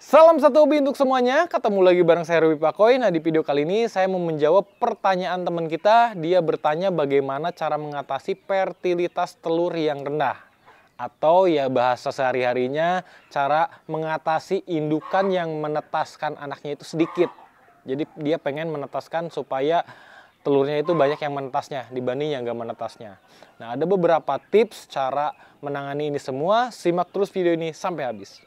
Salam satu hobi untuk semuanya, ketemu lagi bareng saya Ruby Pakoy. Nah, di video kali ini saya mau menjawab pertanyaan teman kita. Dia bertanya bagaimana cara mengatasi fertilitas telur yang rendah. Atau ya bahasa sehari-harinya, cara mengatasi indukan yang menetaskan anaknya itu sedikit. Jadi dia pengen menetaskan supaya telurnya itu banyak yang menetasnya dibanding yang gak menetasnya. Nah, ada beberapa tips cara menangani ini semua. Simak terus video ini sampai habis.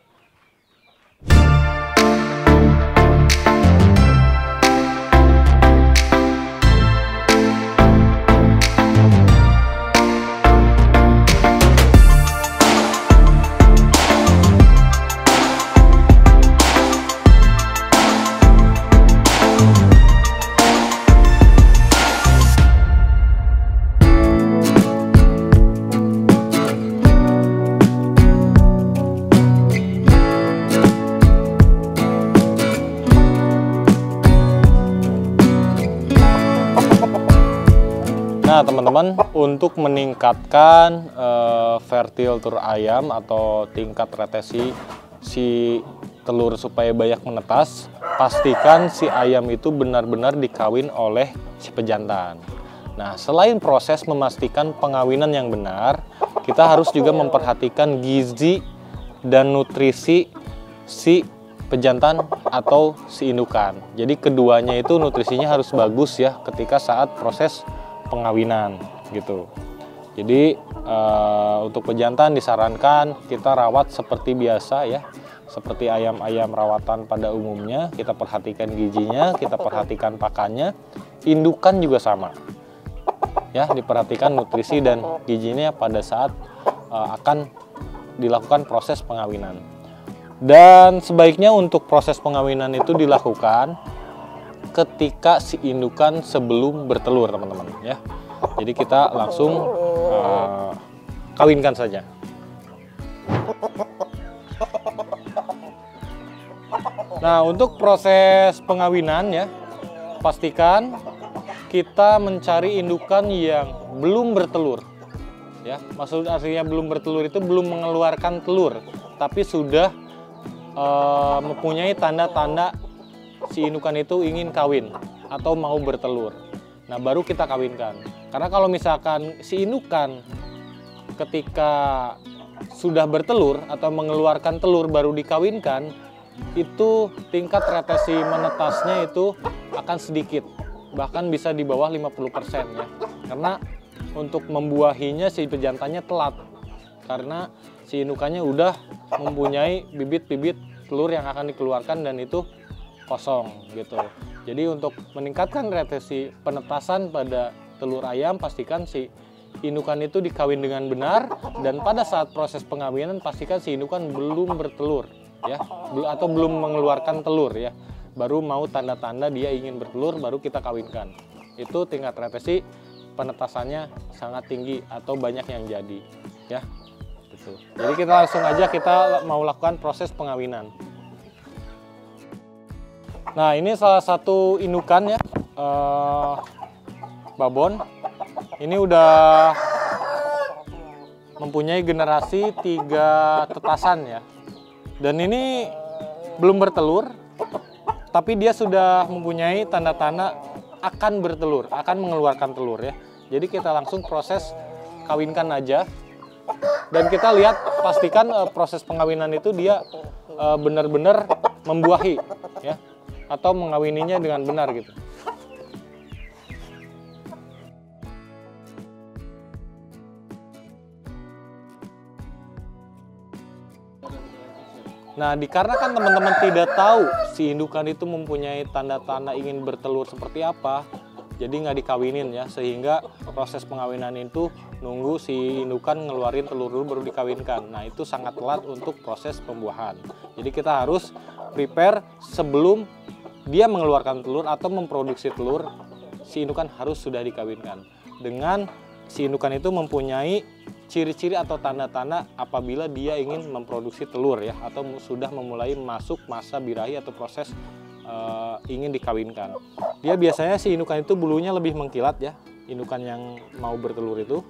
Nah teman-teman, untuk meningkatkan fertil telur ayam atau tingkat retesi si telur supaya banyak menetas, pastikan si ayam itu benar-benar dikawin oleh si pejantan. Nah, selain proses memastikan pengawinan yang benar, kita harus juga memperhatikan gizi dan nutrisi si pejantan atau si indukan. Jadi keduanya itu nutrisinya harus bagus ya ketika saat proses pengawinan gitu. Jadi untuk pejantan disarankan kita rawat seperti biasa ya, seperti ayam-ayam rawatan pada umumnya. Kita perhatikan gizinya, kita perhatikan pakannya. Indukan juga sama ya, diperhatikan nutrisi dan gizinya pada saat akan dilakukan proses pengawinan. Dan sebaiknya untuk proses pengawinan itu dilakukan ketika si indukan sebelum bertelur, teman-teman ya. Jadi kita langsung kawinkan saja. Nah, untuk proses pengawinan ya, pastikan kita mencari indukan yang belum bertelur ya. Maksud artinya belum bertelur itu belum mengeluarkan telur, tapi sudah mempunyai tanda-tanda si indukan itu ingin kawin atau mau bertelur. Nah, baru kita kawinkan. Karena kalau misalkan si indukan ketika sudah bertelur atau mengeluarkan telur baru dikawinkan, itu tingkat retesi menetasnya itu akan sedikit, bahkan bisa di bawah 50% ya. Karena untuk membuahinya si pejantannya telat, karena si indukannya udah mempunyai bibit-bibit telur yang akan dikeluarkan dan itu kosong gitu. Jadi untuk meningkatkan retesi penetasan pada telur ayam, pastikan si indukan itu dikawin dengan benar, dan pada saat proses pengawinan pastikan si indukan belum bertelur ya, atau belum mengeluarkan telur ya. Baru mau tanda-tanda dia ingin bertelur, baru kita kawinkan. Itu tingkat retesi penetasannya sangat tinggi atau banyak yang jadi ya. Gitu. Jadi kita langsung aja kita mau lakukan proses pengawinan. Nah, ini salah satu indukan ya, babon. Ini udah mempunyai generasi 3 tetasan ya. Dan ini belum bertelur, tapi dia sudah mempunyai tanda-tanda akan bertelur, akan mengeluarkan telur ya. Jadi kita langsung proses kawinkan aja. Dan kita lihat, pastikan proses pengawinan itu dia benar-benar membuahi ya, atau mengawininya dengan benar gitu. Nah, dikarenakan teman-teman tidak tahu si indukan itu mempunyai tanda-tanda ingin bertelur seperti apa, jadi nggak dikawinin ya, sehingga proses pengawinan itu nunggu si indukan ngeluarin telur dulu baru dikawinkan. Nah, itu sangat telat untuk proses pembuahan. Jadi kita harus prepare sebelum dia mengeluarkan telur atau memproduksi telur, si indukan harus sudah dikawinkan. Dengan si indukan itu mempunyai ciri-ciri atau tanda-tanda apabila dia ingin memproduksi telur ya, atau sudah memulai masuk masa birahi atau proses ingin dikawinkan. Dia biasanya si indukan itu bulunya lebih mengkilat ya, indukan yang mau bertelur itu.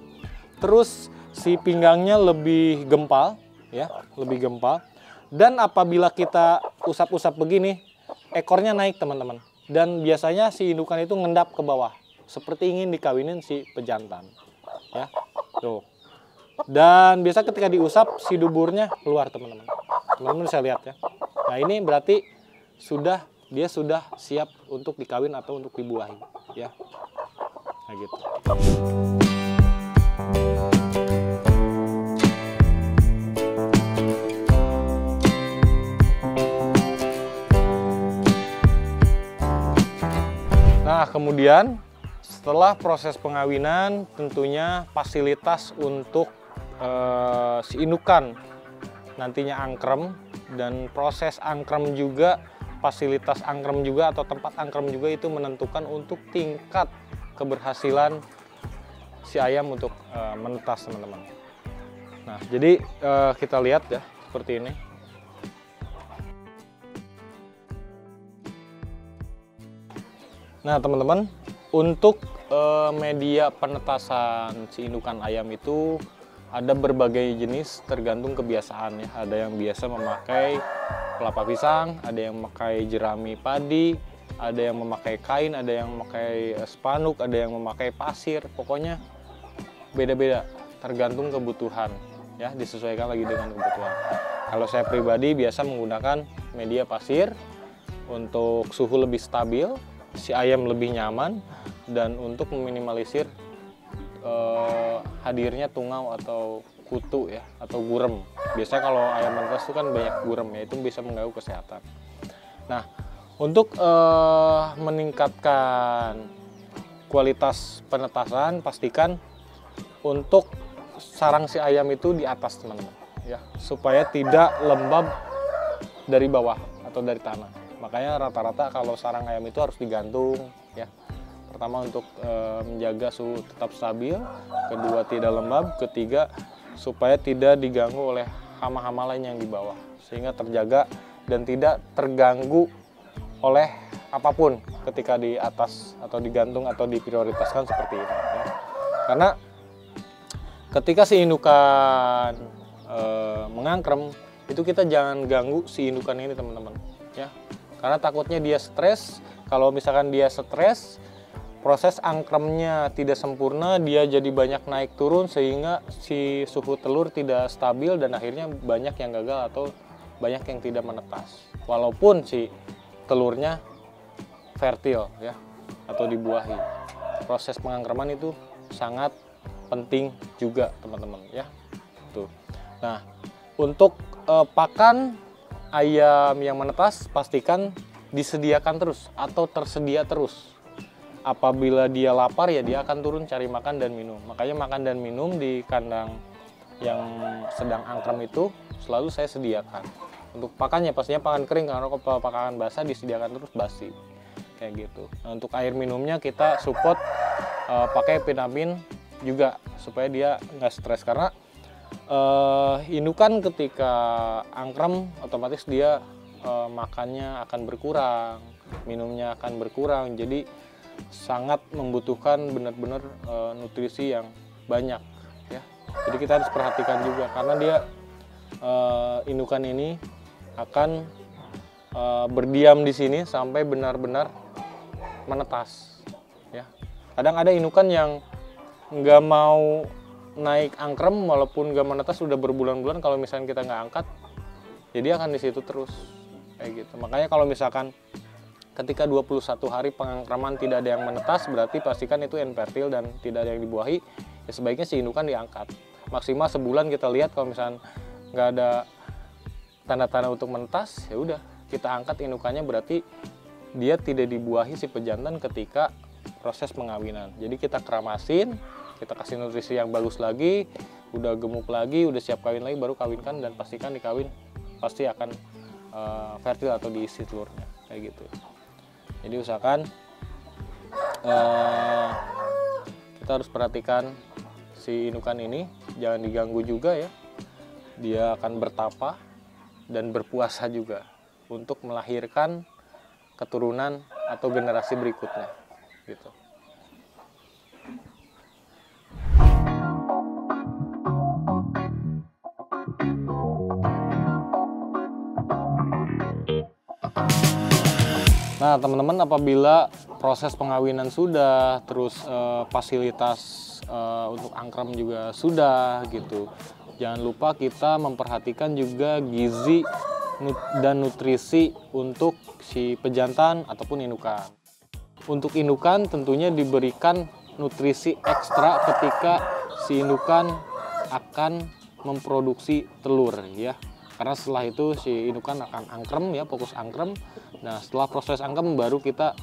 Terus si pinggangnya lebih gempal ya, lebih gempal. Dan apabila kita usap-usap begini, ekornya naik teman-teman. Dan biasanya si indukan itu ngendap ke bawah, seperti ingin dikawinin si pejantan. Ya, tuh. Dan biasa ketika diusap si duburnya keluar teman-teman. Teman-teman bisa lihat ya. Nah ini berarti dia sudah siap untuk dikawin atau untuk dibuahi. Ya, nah gitu. Nah, kemudian setelah proses pengawinan, tentunya fasilitas untuk si indukan nantinya angkrem, dan proses angkrem juga, fasilitas angkrem juga atau tempat angkrem juga itu menentukan untuk tingkat keberhasilan si ayam untuk menetas teman-teman. Nah, jadi kita lihat ya seperti ini. Nah teman-teman, untuk media penetasan si indukan ayam itu ada berbagai jenis tergantung kebiasaan ya. Ada yang biasa memakai kelapa pisang, ada yang memakai jerami padi, ada yang memakai kain, ada yang memakai spanduk, ada yang memakai pasir. Pokoknya beda-beda tergantung kebutuhan ya, disesuaikan lagi dengan kebutuhan. Kalau saya pribadi biasa menggunakan media pasir untuk suhu lebih stabil, si ayam lebih nyaman, dan untuk meminimalisir hadirnya tungau atau kutu ya, atau gurem. Biasanya kalau ayam menetas itu kan banyak gurem ya, itu bisa mengganggu kesehatan. Nah, untuk meningkatkan kualitas penetasan, pastikan untuk sarang si ayam itu di atas teman-teman ya, supaya tidak lembab dari bawah atau dari tanah. Makanya rata-rata kalau sarang ayam itu harus digantung ya. Pertama untuk menjaga suhu tetap stabil, kedua tidak lembab, ketiga supaya tidak diganggu oleh hama-hama lain yang di bawah, sehingga terjaga dan tidak terganggu oleh apapun ketika di atas atau digantung atau diprioritaskan seperti ini ya. Karena ketika si indukan mengangkrem, itu kita jangan ganggu si indukan ini teman-teman ya. Karena takutnya dia stres. Kalau misalkan dia stres, proses angkremnya tidak sempurna, dia jadi banyak naik turun sehingga si suhu telur tidak stabil dan akhirnya banyak yang gagal atau banyak yang tidak menetas. Walaupun si telurnya fertil ya atau dibuahi. Proses pengangkreman itu sangat penting juga teman-teman ya. Tuh. Nah, untuk pakan ayam yang menetas pastikan disediakan terus atau tersedia terus. Apabila dia lapar ya dia akan turun cari makan dan minum. Makanya makan dan minum di kandang yang sedang angkrem itu selalu saya sediakan. Untuk pakannya pastinya pakan kering, karena kalau pakan basah disediakan terus basi. Kayak gitu. Nah, untuk air minumnya kita support pakai vitamin juga supaya dia nggak stres, karena indukan ketika angkrem otomatis dia makannya akan berkurang, minumnya akan berkurang, jadi sangat membutuhkan benar-benar nutrisi yang banyak ya. Jadi kita harus perhatikan juga karena dia indukan ini akan berdiam di sini sampai benar-benar menetas ya. Kadang ada indukan yang nggak mau naik angkrem walaupun nggak menetas sudah berbulan-bulan, kalau misalnya kita nggak angkat jadi akan di situ terus kayak gitu. Makanya kalau misalkan ketika 21 hari pengangkraman tidak ada yang menetas, berarti pastikan itu infertil dan tidak ada yang dibuahi. Ya sebaiknya si indukan diangkat. Maksimal sebulan kita lihat, kalau misalkan nggak ada tanda-tanda untuk menetas, ya udah kita angkat indukannya, berarti dia tidak dibuahi si pejantan ketika proses pengawinan. Jadi kita keramasin, kita kasih nutrisi yang bagus lagi, udah gemuk lagi, udah siap kawin lagi, baru kawinkan dan pastikan dikawin pasti akan fertil atau diisi telurnya kayak gitu. Jadi usahakan kita harus perhatikan si indukan ini jangan diganggu juga ya. Dia akan bertapa dan berpuasa juga untuk melahirkan keturunan atau generasi berikutnya gitu. Nah, teman-teman, apabila proses pengawinan sudah, terus fasilitas untuk angkrem juga sudah gitu, jangan lupa kita memperhatikan juga gizi dan nutrisi untuk si pejantan ataupun indukan. Untuk indukan tentunya diberikan nutrisi ekstra ketika si indukan akan memproduksi telur ya. Karena setelah itu si indukan akan angkrem ya, fokus angkrem. Nah, setelah proses angkrem baru kita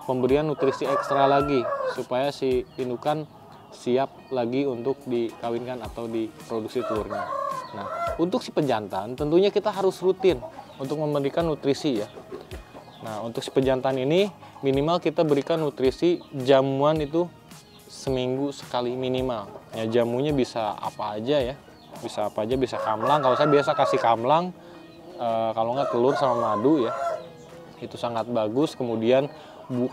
pemberian nutrisi ekstra lagi supaya si indukan siap lagi untuk dikawinkan atau diproduksi telurnya. Nah, untuk si pejantan tentunya kita harus rutin untuk memberikan nutrisi ya. Nah, untuk si pejantan ini minimal kita berikan nutrisi jamuan itu seminggu sekali minimal. Ya, jamunya bisa apa aja ya. Bisa apa aja, bisa kamlang. Kalau saya biasa kasih kamlang, kalau nggak telur sama madu ya, itu sangat bagus. Kemudian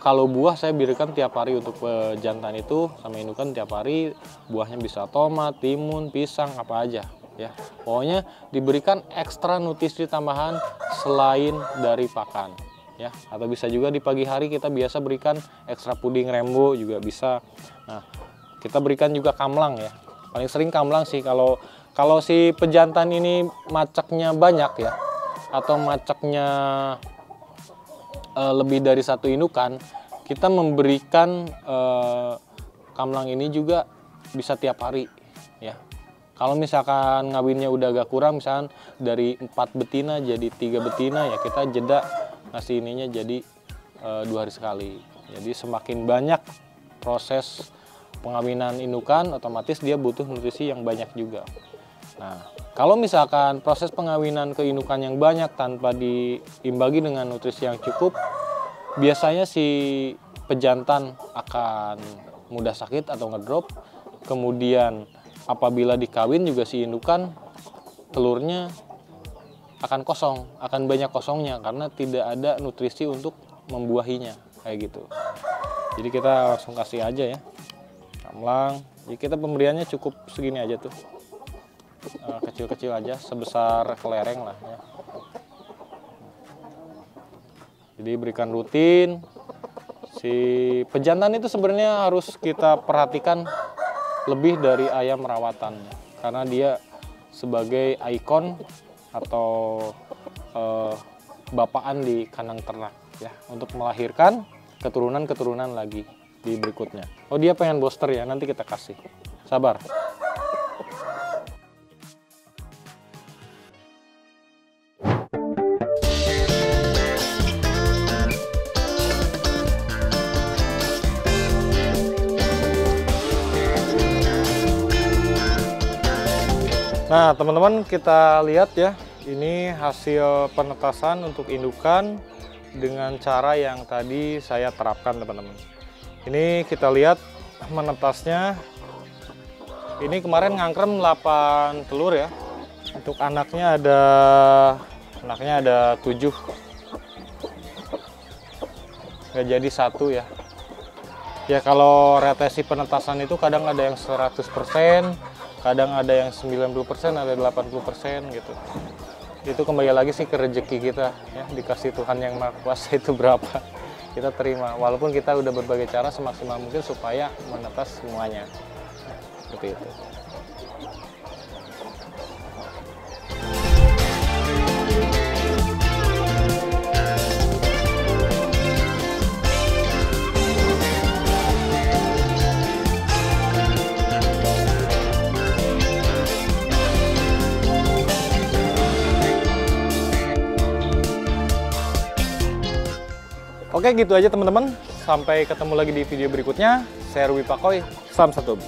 kalau buah saya berikan tiap hari untuk pejantan itu sama indukan tiap hari. Buahnya bisa tomat, timun, pisang, apa aja ya. Pokoknya diberikan ekstra nutrisi tambahan selain dari pakan ya. Atau bisa juga di pagi hari kita biasa berikan ekstra puding rembo juga bisa. Nah, kita berikan juga kamlang ya. Paling sering kamlang sih kalau si pejantan ini macaknya banyak ya, atau macaknya lebih dari satu indukan, kita memberikan kamlang ini juga bisa tiap hari ya. Kalau misalkan ngawinnya udah agak kurang, misalkan dari 4 betina jadi 3 betina ya, kita jeda ngasih ininya jadi 2 hari sekali. Jadi semakin banyak proses pengawinan indukan, otomatis dia butuh nutrisi yang banyak juga. Nah, kalau misalkan proses pengawinan ke indukan yang banyak tanpa diimbangi dengan nutrisi yang cukup, biasanya si pejantan akan mudah sakit atau ngedrop. Kemudian apabila dikawin juga si indukan telurnya akan kosong, akan banyak kosongnya karena tidak ada nutrisi untuk membuahinya kayak gitu. Jadi kita langsung kasih aja ya kamlang. Jadi kita pemberiannya cukup segini aja tuh. Kecil-kecil aja, sebesar kelereng lah ya. Jadi berikan rutin. Si pejantan itu sebenarnya harus kita perhatikan lebih dari ayam rawatan karena dia sebagai ikon atau bapaan di kandang ternak ya, untuk melahirkan keturunan-keturunan lagi di berikutnya. Oh, dia pengen booster ya, nanti kita kasih. Sabar. Nah, teman-teman, kita lihat ya, ini hasil penetasan untuk indukan dengan cara yang tadi saya terapkan, teman-teman. Ini kita lihat menetasnya. Ini kemarin ngangkrem 8 telur ya. Untuk anaknya ada 7. Nggak jadi 1 ya. Ya, kalau retesi penetasan itu kadang ada yang 100%, kadang ada yang 90%, ada 80% gitu. Itu kembali lagi sih ke rezeki kita ya, dikasih Tuhan yang Maha Kuasa itu berapa kita terima. Walaupun kita udah berbagai cara semaksimal mungkin supaya menetas semuanya. Seperti itu. Oke, gitu aja teman-teman. Sampai ketemu lagi di video berikutnya. Saya Ruby Pakoy. Salam satu hobi.